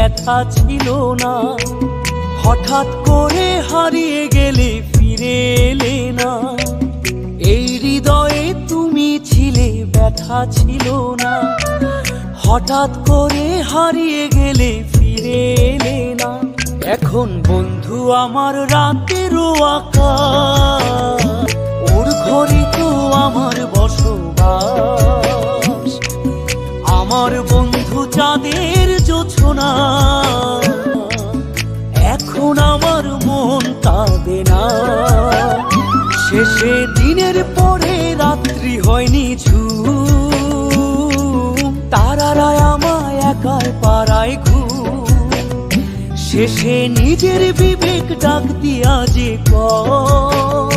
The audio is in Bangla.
ব্যথা ছিল না। হঠাৎ করে হারিয়ে গেলে ফিরে এলে না। এই হৃদয়ে তুমি ছিলে, ব্যথা ছিল না। হঠাৎ করে হারিয়ে গেলে ফিরে এলে না। এখন বন্ধু আমার রাতেরও আকাশ, ওর ঘরে তো আমার বসবাস। আমার বন্ধু চাঁদের জোছনা, এখন আমার মন কাঁদে না। শেষে দিনের পরে রাত্রি হয়নি ঝুম, তারারা আমায় একাই পাড়ায় ঘুম। শেষে নিজের বিবেক ডাক দিয়া যে কয়